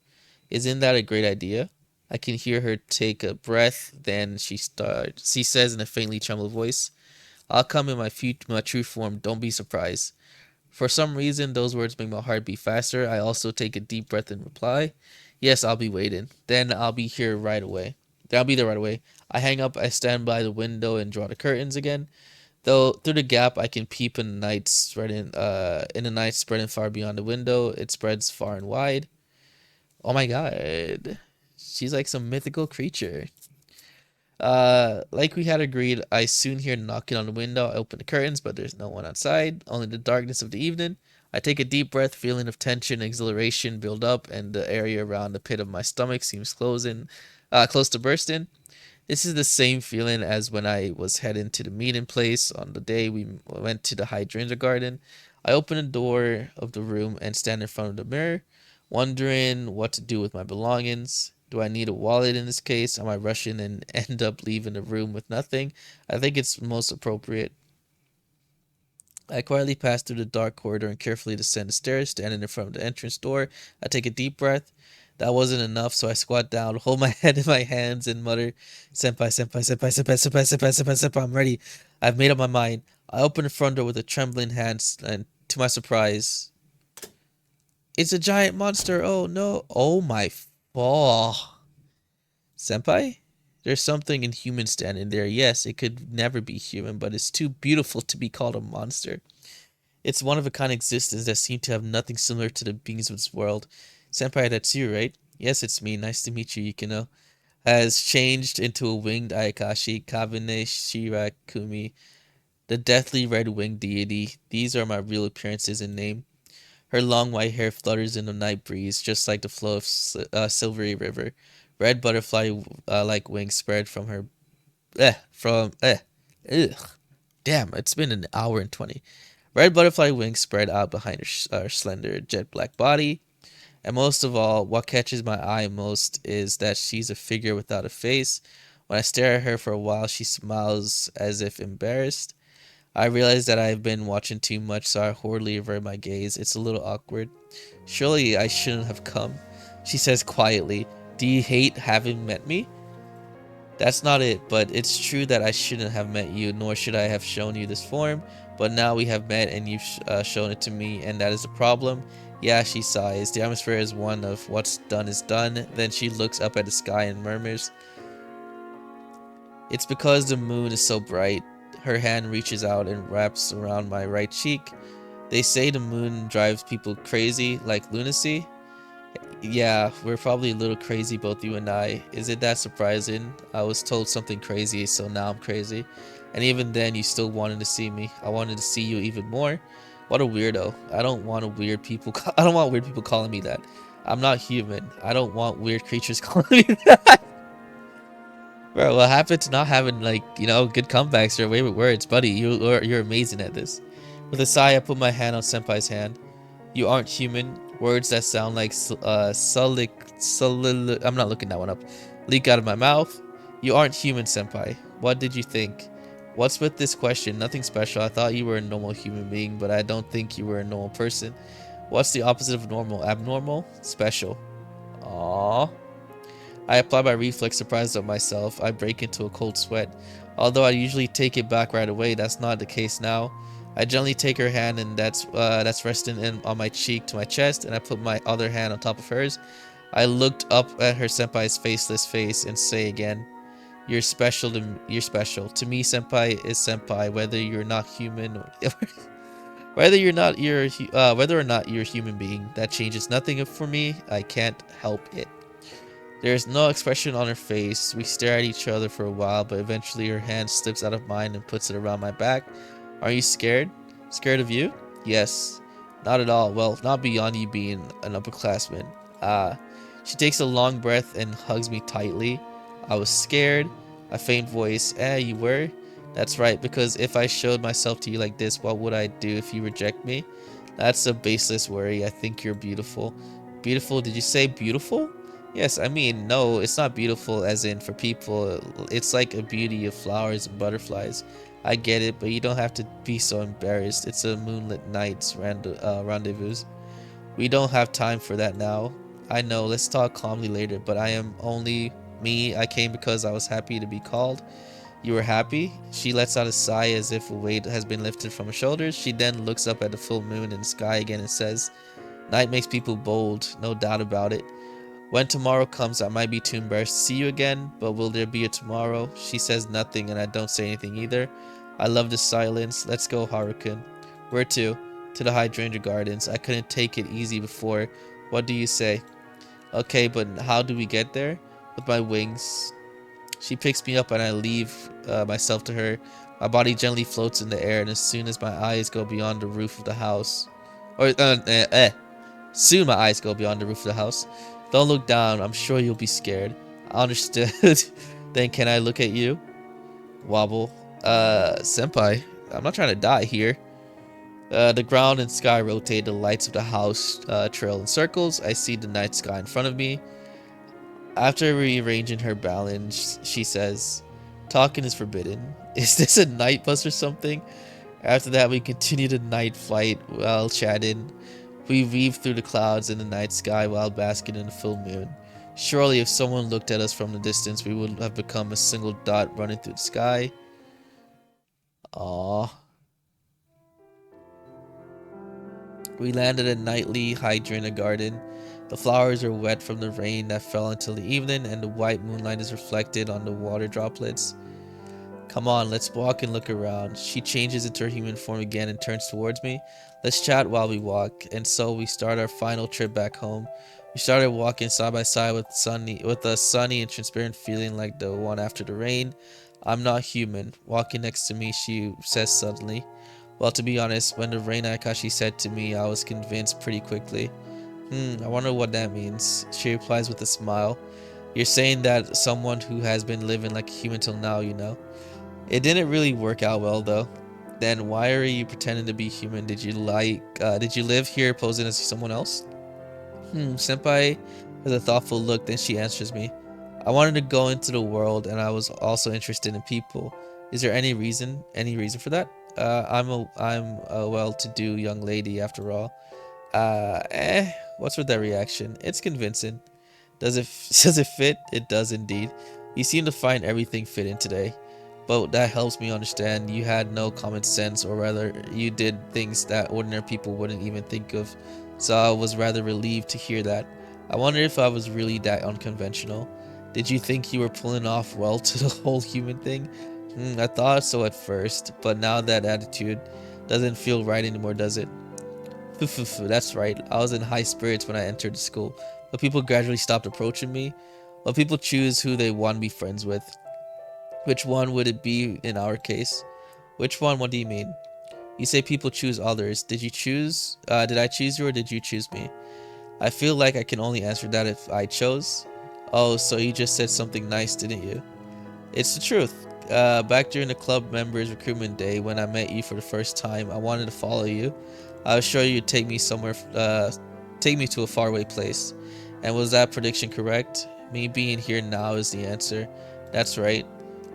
Isn't that a great idea? I can hear her take a breath. Then she starts. She says in a faintly tremulous voice, "I'll come in my true form. Don't be surprised." For some reason, those words make my heart beat faster. I also take a deep breath and reply, "Yes, I'll be waiting. Then I'll be here right away." Then I'll be there right away. I hang up. I stand by the window and draw the curtains again. Though through the gap, I can peep in the night spreading far beyond the window. It spreads far and wide. Oh my god. She's like some mythical creature. Like we had agreed, I soon hear knocking on the window. I open the curtains, but there's no one outside, only the darkness of the evening. I take a deep breath, feeling of tension and exhilaration build up, and the area around the pit of my stomach seems close to bursting. This is the same feeling as when I was heading to the meeting place on the day we went to the hydrangea garden. I open the door of the room and stand in front of the mirror, wondering what to do with my belongings. Do I need a wallet in this case? Am I rushing and end up leaving the room with nothing? I think it's most appropriate. I quietly pass through the dark corridor and carefully descend the stairs, standing in front of the entrance door. I take a deep breath. That wasn't enough, so I squat down, hold my head in my hands, and mutter, "Senpai, senpai, senpai, senpai, senpai, senpai, senpai, senpai, I'm ready. I've made up my mind." I open the front door with a trembling hand, and to my surprise, it's a giant monster. Oh no. Oh my. Oh. Senpai? There's something inhuman standing there. Yes, it could never be human, but it's too beautiful to be called a monster. It's one of a kind existence that seem to have nothing similar to the beings of this world. Senpai, that's you, right? Yes, it's me. Nice to meet you, Yukino. Has changed into a winged Ayakashi, Kabine Shirakumi, the deathly red winged deity. These are my real appearances and name. Her long white hair flutters in the night breeze, just like the flow of silvery river. Red butterfly like wings spread from her from ugh. Damn, it's been an hour and 20. Red butterfly wings spread out behind her slender jet black body. And most of all, what catches my eye most is that she's a figure without a face. When I stare at her for a while, she smiles as if embarrassed. I realize that I've been watching too much, so I hurriedly avert my gaze. It's a little awkward. Surely I shouldn't have come, she says quietly. Do you hate having met me? That's not it, but it's true that I shouldn't have met you, nor should I have shown you this form. But now we have met and you've shown it to me, and that is a problem. Yeah, she sighs. The atmosphere is one of what's done is done. Then she looks up at the sky and murmurs, it's because the moon is so bright. Her hand reaches out and wraps around my right cheek. They say the moon drives people crazy, like lunacy. Yeah, we're probably a little crazy, both you and I. Is it that surprising? I was told something crazy, so now I'm crazy. And even then, you still wanted to see me. I wanted to see you even more. What a weirdo. I don't want I don't want weird people calling me that. I'm not human. I don't want weird creatures calling me that. Bro, what happened to not having, like, good comebacks or favorite words? Buddy, you're amazing at this. With a sigh, I put my hand on Senpai's hand. You aren't human. Words that sound like I'm not looking that one up. Leak out of my mouth. You aren't human, Senpai. What did you think? What's with this question? Nothing special. I thought you were a normal human being, but I don't think you were a normal person. What's the opposite of normal? Abnormal? Special. Aww. I apply my reflex, surprised at myself. I break into a cold sweat. Although I usually take it back right away, that's not the case now. I gently take her hand, and that's resting on my cheek to my chest, and I put my other hand on top of hers. I looked up at her senpai's faceless face and say again, "You're special you're special to me. Senpai is senpai, whether you're not human, or, whether or not you're a human being. That changes nothing for me. I can't help it." There is no expression on her face. We stare at each other for a while, but eventually her hand slips out of mine and puts it around my back. Are you scared? Scared of you? Yes. Not at all. Well, not beyond you being an upperclassman. Ah. She takes a long breath and hugs me tightly. I was scared. A faint voice. You were? That's right, because if I showed myself to you like this, what would I do if you reject me? That's a baseless worry. I think you're beautiful. Beautiful? Did you say beautiful? Yes, I mean, no, it's not beautiful as in for people. It's like a beauty of flowers and butterflies. I get it, but you don't have to be so embarrassed. It's a moonlit night's rendezvous. We don't have time for that now. I know, let's talk calmly later, but I am only me. I came because I was happy to be called. You were happy? She lets out a sigh as if a weight has been lifted from her shoulders. She then looks up at the full moon in the sky again and says, night makes people bold, no doubt about it. When tomorrow comes, I might be too embarrassed to see you again, but will there be a tomorrow? She says nothing, and I don't say anything either. I love the silence. Let's go, Harukin. Where to? To the Hydrangea Gardens. I couldn't take it easy before. What do you say? Okay, but how do we get there? With my wings. She picks me up and I leave myself to her. My body gently floats in the air, and as soon as my eyes go beyond the roof of the house, soon my eyes go beyond the roof of the house. Don't look down. I'm sure you'll be scared. I understood. Then can I look at you? Wobble. Senpai, I'm not trying to die here. The ground and sky rotate. The lights of the house trail in circles. I see the night sky in front of me. After rearranging her balance, she says, talking is forbidden. Is this a night bus or something? After that, we continue the night flight while chatting. We weave through the clouds in the night sky while basking in the full moon. Surely if someone looked at us from the distance, we would have become a single dot running through the sky. Aww. We landed at Nightly Hydrangea Garden. The flowers are wet from the rain that fell until the evening, and the white moonlight is reflected on the water droplets. Come on, let's walk and look around. She changes into her human form again and turns towards me. Let's chat while we walk. And so we start our final trip back home. We started walking side by side with a sunny and transparent feeling like the one after the rain. I'm not human. Walking next to me, she says suddenly. Well, to be honest, when the rain Akashi said to me, I was convinced pretty quickly. I wonder what that means. She replies with a smile. You're saying that someone who has been living like a human till now, you know? It didn't really work out well though. Then why are you pretending to be human? Did you live here posing as someone else? Senpai has a thoughtful look, then she answers me. I wanted to go into the world and I was also interested in people. Is there any reason for that? I'm a well-to-do young lady after all. What's with that reaction? It's convincing. Does it does it fit? It does indeed. You seem to find everything fit in today. But that helps me understand you had no common sense, or rather, you did things that ordinary people wouldn't even think of. So I was rather relieved to hear that. I wonder if I was really that unconventional. Did you think you were pulling off well to the whole human thing? I thought so at first, but now that attitude doesn't feel right anymore, does it? That's right. I was in high spirits when I entered the school, but people gradually stopped approaching me. But people choose who they want to be friends with. Which one would it be in our case? Which one? What do you mean? You say people choose others. Did I choose you or did you choose me? I feel like I can only answer that if I chose. Oh, so you just said something nice, didn't you? It's the truth. Back during the club members recruitment day when I met you for the first time, I wanted to follow you. I was sure you'd take me to a faraway place. And was that prediction correct? Me being here now is the answer. That's right.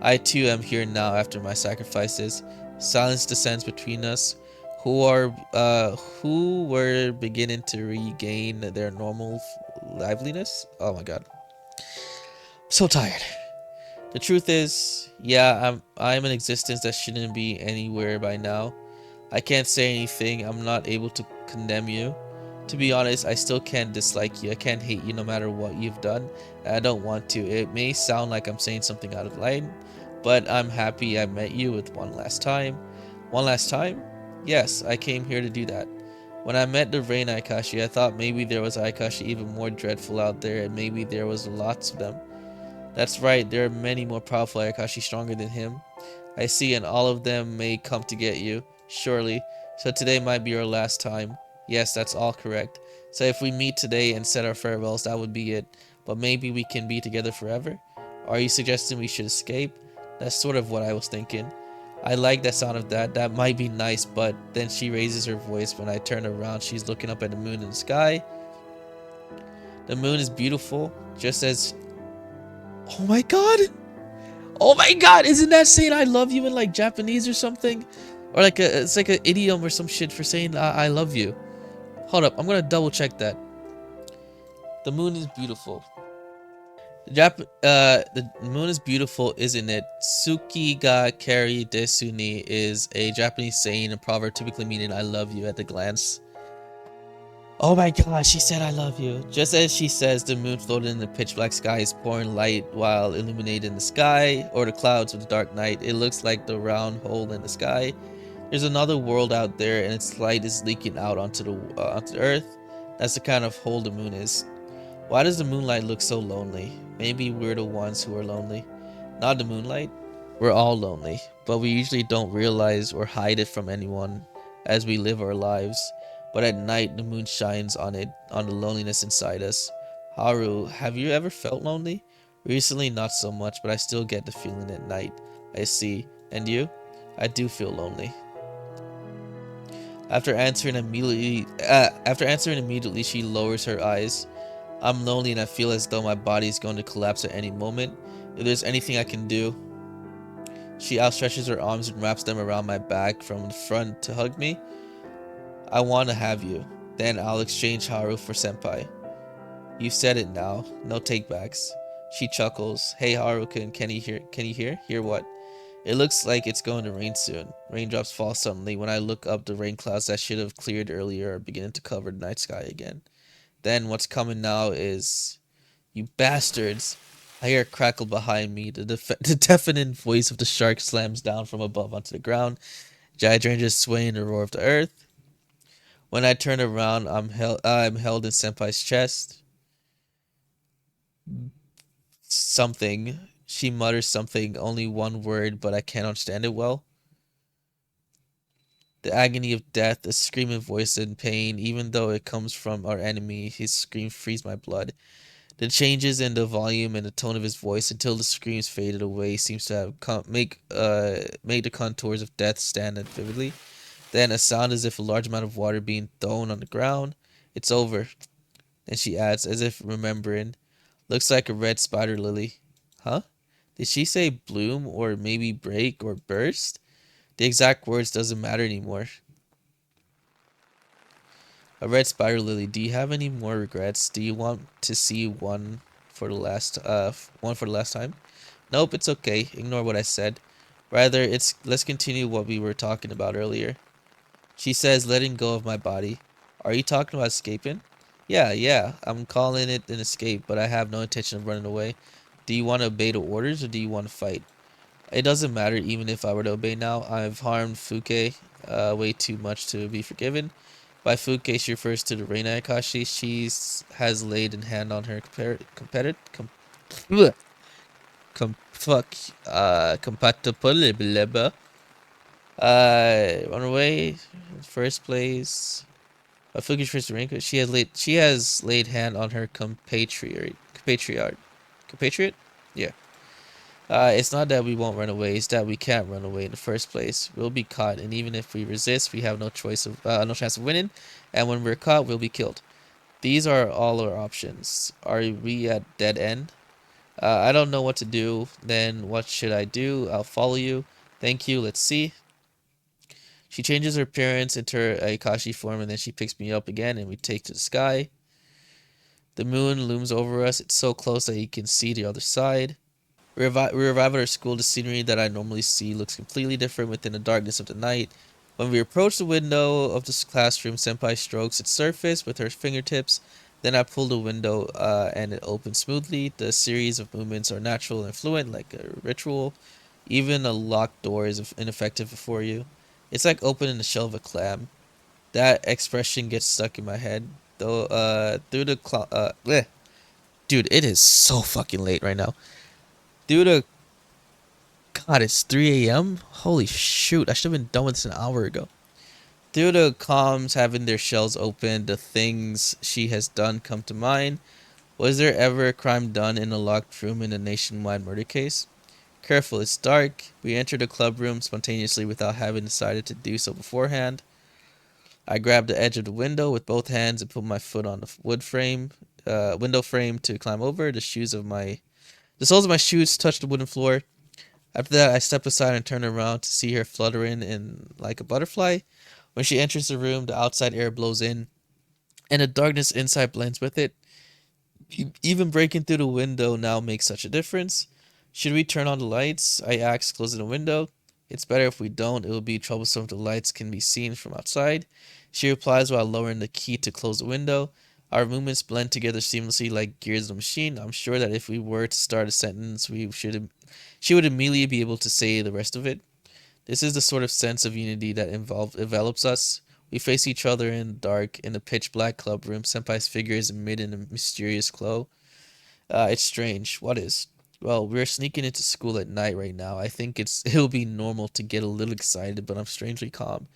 I too am here now after my sacrifices. Silence descends between us, who were beginning to regain their normal liveliness. Oh my god, I'm so tired. The truth is, yeah, I'm an existence that shouldn't be anywhere by now. I can't say anything. I'm not able to condemn you. To be honest, I still can't dislike you. I can't hate you no matter what you've done. I don't want to. It may sound like I'm saying something out of line, but I'm happy I met you with one last time. One last time? Yes, I came here to do that. When I met the Rain Aikashi, I thought maybe there was Aikashi even more dreadful out there, and maybe there was lots of them. That's right, there are many more powerful Aikashi stronger than him. I see, and all of them may come to get you, surely. So today might be our last time. Yes, that's all correct. So if we meet today and said our farewells, that would be it. But maybe we can be together forever? Are you suggesting we should escape? That's sort of what I was thinking. I like the sound of that. That might be nice, but then she raises her voice. When I turn around, she's looking up at the moon in the sky. The moon is beautiful, just as... Oh my god! Oh my god, isn't that saying I love you in like Japanese or something? Or like it's like an idiom or some shit for saying I love you. Hold up, I'm gonna double check that. The moon is beautiful. The moon is beautiful, isn't it? Tsuki ga kari desu ni is a Japanese saying and proverb typically meaning I love you at a glance. Oh my god, she said I love you. Just as she says, the moon floated in the pitch black sky is pouring light while illuminating the sky, or the clouds with the dark night. It looks like the round hole in the sky. There's another world out there and its light is leaking out onto the earth. That's the kind of hole the moon is. Why does the moonlight look so lonely? Maybe we're the ones who are lonely. Not the moonlight. We're all lonely, but we usually don't realize or hide it from anyone as we live our lives. But at night, the moon shines on it, on the loneliness inside us. Haru, have you ever felt lonely? Recently, not so much, but I still get the feeling at night. I see. And you? I do feel lonely. After answering immediately, she lowers her eyes. I'm lonely and I feel as though my body is going to collapse at any moment. If there's anything I can do... She outstretches her arms and wraps them around my back from the front to hug me. I want to have you. Then I'll exchange Haru for senpai. You've said it now. No takebacks. She chuckles. Hey Haru, can you hear? Can you hear? Hear what? It looks like it's going to rain soon. Raindrops fall suddenly. When I look up, the rain clouds that should have cleared earlier are beginning to cover the night sky again. Then what's coming now is... You bastards! I hear a crackle behind me. The deafening voice of the shark slams down from above onto the ground. Giant rangers swaying the roar of the earth. When I turn around, I'm held in Senpai's chest. Something. She mutters something, only one word, but I can't understand it well. The agony of death, a screaming voice in pain, even though it comes from our enemy, his scream frees my blood. The changes in the volume and the tone of his voice until the screams faded away seems to have made the contours of death stand out vividly. Then a sound as if a large amount of water being thrown on the ground. It's over. And she adds, as if remembering, looks like a red spider lily. Huh? Did she say bloom or maybe break or burst? The exact words doesn't matter anymore. A red spider lily. Do you have any more regrets? Do you want to see one for the last time? Nope, it's okay. Ignore what I said. Rather, it's let's continue what we were talking about earlier. She says, letting go of my body. Are you talking about escaping? Yeah. I'm calling it an escape, but I have no intention of running away. Do you want to obey the orders or do you want to fight? It doesn't matter even if I were to obey now. I've harmed Fuke way too much to be forgiven. By Fuke, she refers to the Reina Akashi. She has laid in hand on her competitor. Bleh. Fuck. Compatible. Run away. First place. Fuku's first rank. She has laid hand on her compatriot. Yeah. It's not that we won't run away; it's that we can't run away in the first place. We'll be caught, and even if we resist, we have no chance of winning. And when we're caught, we'll be killed. These are all our options. Are we at dead end? I don't know what to do. Then what should I do? I'll follow you. Thank you. Let's see. She changes her appearance into her Akashi form, and then she picks me up again, and we take to the sky. The moon looms over us. It's so close that you can see the other side. We arrive at our school. The scenery that I normally see looks completely different within the darkness of the night. When we approach the window of this classroom, Senpai strokes its surface with her fingertips. Then I pull the window and it opens smoothly. The series of movements are natural and fluent, like a ritual. Even a locked door is ineffective before you. It's like opening the shell of a clam. That expression gets stuck in my head. Though, through the bleh. Dude, it is so fucking late right now. Through the God, it's 3 a.m. Holy shoot! I should have been done with this an hour ago. Through the comms having their shells open, the things she has done come to mind. Was there ever a crime done in a locked room in a nationwide murder case? Careful, it's dark. We enter the club room spontaneously without having decided to do so beforehand. I grab the edge of the window with both hands and put my foot on the window frame to climb over. The soles of my shoes touch the wooden floor. After that, I step aside and turn around to see her fluttering in like a butterfly. When she enters the room, the outside air blows in, and the darkness inside blends with it. Even breaking through the window now makes such a difference. Should we turn on the lights? I ask, closing the window. It's better if we don't. It will be troublesome if the lights can be seen from outside. She replies while lowering the key to close the window. Our movements blend together seamlessly like gears of a machine. I'm sure that if we were to start a sentence, she would immediately be able to say the rest of it. This is the sort of sense of unity that envelops us. We face each other in the dark, in the pitch black club room. Senpai's figure is amid in a mysterious glow. It's strange. What is? Well, we're sneaking into school at night right now. I think it'll be normal to get a little excited, but I'm strangely calm.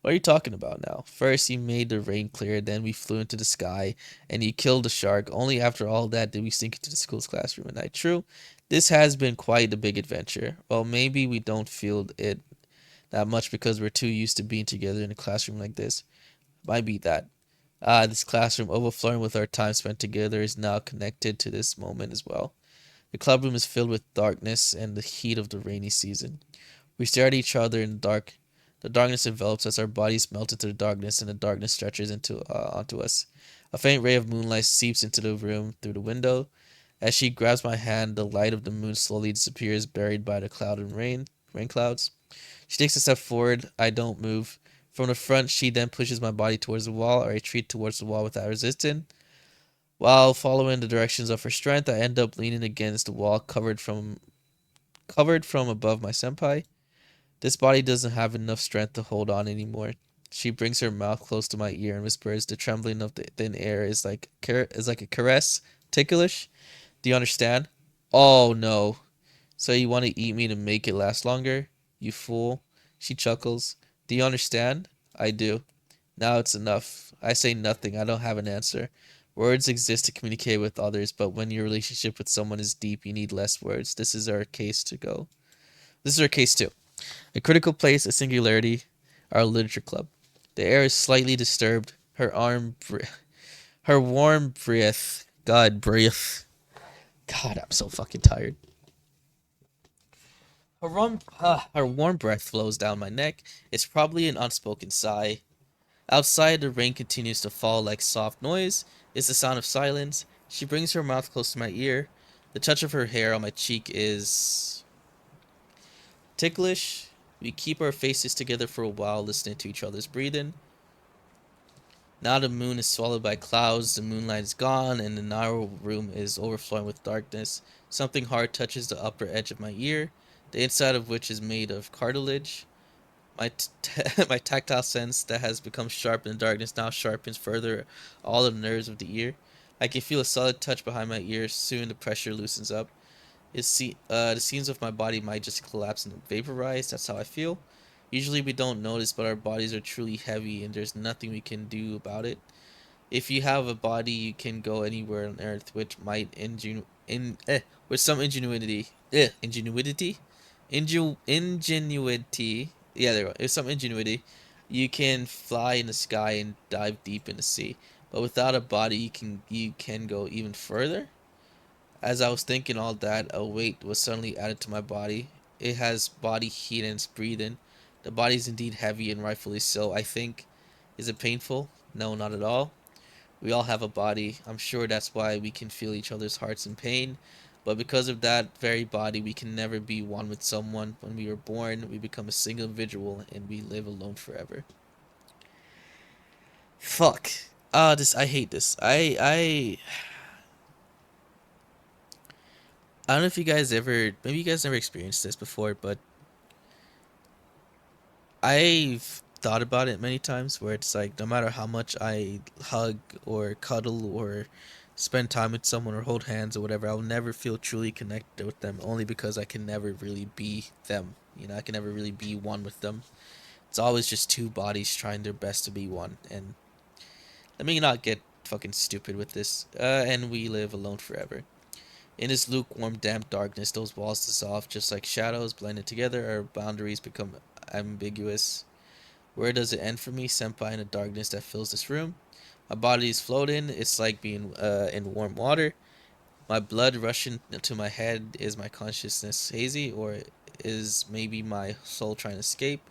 What are you talking about now? First, you made the rain clear, then we flew into the sky, and you killed the shark. Only after all that did we sneak into the school's classroom at night. True, this has been quite a big adventure. Well, maybe we don't feel it that much because we're too used to being together in a classroom like this. Might be that. This classroom, overflowing with our time spent together, is now connected to this moment as well. The clubroom is filled with darkness and the heat of the rainy season. We stare at each other in the dark. The darkness envelops us, our bodies melt into the darkness, and the darkness stretches onto us. A faint ray of moonlight seeps into the room through the window. As she grabs my hand, the light of the moon slowly disappears, buried by the cloud and rain clouds. She takes a step forward. I don't move. From the front, she then pushes my body towards the wall, or I retreat towards the wall without resisting. While following the directions of her strength, I end up leaning against the wall, covered from above my senpai. This body doesn't have enough strength to hold on anymore. She brings her mouth close to my ear and whispers. The trembling of the thin air is like a caress, ticklish. Do you understand? Oh no. So you want to eat me to make it last longer? You fool. She chuckles. Do you understand? I do. Now it's enough. I say nothing. I don't have an answer. Words exist to communicate with others, but when your relationship with someone is deep, you need less words. This is our case too. A critical place, a singularity, our literature club. The air is slightly disturbed. Her warm breath. God, breath. God, I'm so fucking tired. Her warm breath flows down my neck. It's probably an unspoken sigh. Outside, the rain continues to fall like soft noise. It's the sound of silence. She brings her mouth close to my ear. The touch of her hair on my cheek is ticklish. We keep our faces together for a while, listening to each other's breathing. Now the moon is swallowed by clouds, the moonlight is gone, and the narrow room is overflowing with darkness. Something hard touches the upper edge of my ear, the inside of which is made of cartilage. My tactile sense that has become sharp in the darkness now sharpens further all the nerves of the ear. I can feel a solid touch behind my ear. Soon the pressure loosens up. The scenes of my body might just collapse and vaporize. That's how I feel. Usually we don't notice, but our bodies are truly heavy, and there's nothing we can do about it. If you have a body, you can go anywhere on Earth, which might with some ingenuity. Yeah, there you go. With some ingenuity, you can fly in the sky and dive deep in the sea. But without a body, you can go even further. As I was thinking all that, a weight was suddenly added to my body. It has body heat and it's breathing. The body is indeed heavy and rightfully so, I think. Is it painful? No, not at all. We all have a body. I'm sure that's why we can feel each other's hearts in pain. But because of that very body, we can never be one with someone. When we are born, we become a single individual and we live alone forever. Fuck. I hate this. I don't know if you guys ever, maybe you guys never experienced this before, but I've thought about it many times where it's like no matter how much I hug or cuddle or spend time with someone or hold hands or whatever, I'll never feel truly connected with them only because I can never really be them. You know, I can never really be one with them. It's always just two bodies trying their best to be one. And let me not get fucking stupid with this. And we live alone forever. In this lukewarm, damp darkness, those walls dissolve just like shadows blended together. Our boundaries become ambiguous. Where does it end for me, senpai, in the darkness that fills this room? My body is floating. It's like being in warm water. My blood rushing to my head. Is my consciousness hazy, or is maybe my soul trying to escape?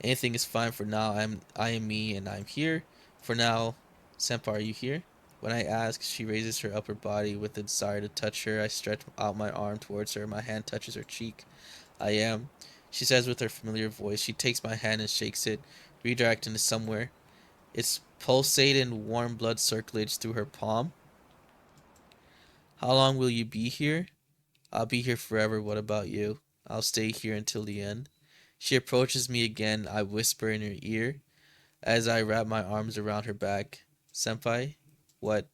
Anything is fine for now. I am me, and I'm here. For now, senpai, are you here? When I ask, she raises her upper body with the desire to touch her. I stretch out my arm towards her. My hand touches her cheek. I am, she says with her familiar voice. She takes my hand and shakes it, redirecting it somewhere. It's pulsating, warm blood circulates through her palm. How long will you be here? I'll be here forever. What about you? I'll stay here until the end. She approaches me again. I whisper in her ear as I wrap my arms around her back. Senpai, what?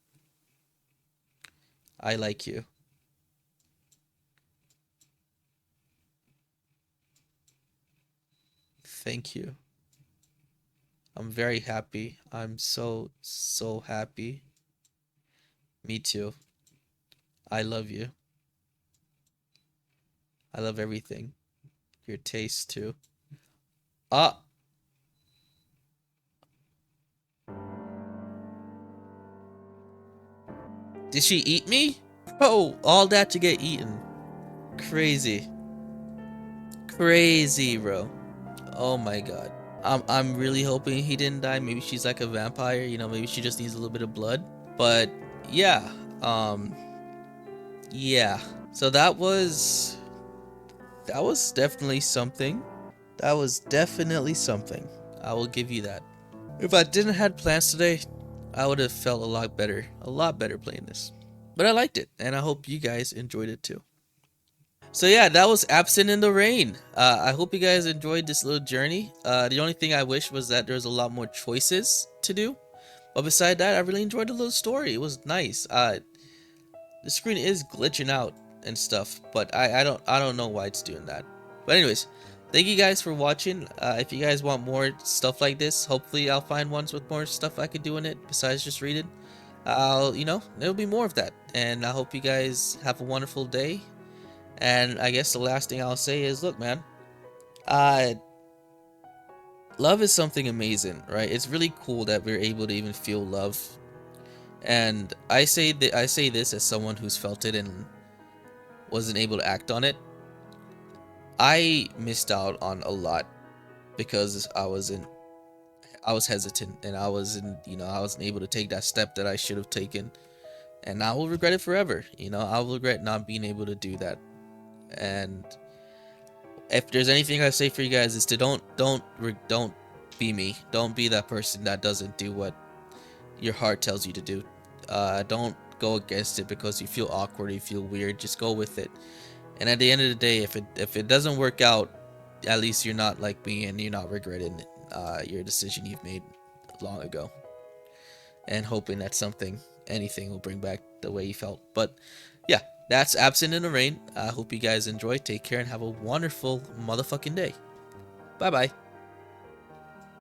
I like you. Thank you. I'm very happy. I'm so, so happy. Me too. I love you. I love everything. Your taste too. Ah, did she eat me? Bro, all that to get eaten. Crazy. Crazy, bro. Oh my god. I'm really hoping he didn't die. Maybe she's like a vampire, you know, maybe she just needs a little bit of blood. But yeah. Yeah. So that was definitely something. That was definitely something. I will give you that. If I didn't had plans today, I would have felt a lot better playing this. But I liked it, and I hope you guys enjoyed it too. So yeah, that was Absent in the Rain. I hope you guys enjoyed this little journey. The only thing I wish was that there was a lot more choices to do. But beside that, I really enjoyed the little story. It was nice. The screen is glitching out and stuff, but I don't know why it's doing that. But anyways, thank you guys for watching. If you guys want more stuff like this, hopefully I'll find ones with more stuff I could do in it besides just reading. there'll be more of that. And I hope you guys have a wonderful day. And I guess the last thing I'll say is, look, man, uh, love is something amazing, right? It's really cool that we're able to even feel love. And I say this as someone who's felt it and wasn't able to act on it. I missed out on a lot because I was hesitant, and I wasn't able to take that step that I should have taken, and I will regret it forever. I will regret not being able to do that. And if there's anything I say for you guys is to don't be me. Don't be that person that doesn't do what your heart tells you to do. Don't go against it because you feel awkward, you feel weird. Just go with it. And at the end of the day, if it doesn't work out, at least you're not like me and you're not regretting your decision you've made long ago, and hoping that anything will bring back the way you felt. But yeah, that's Absent in the Rain. I hope you guys enjoy. Take care and have a wonderful motherfucking day. Bye bye.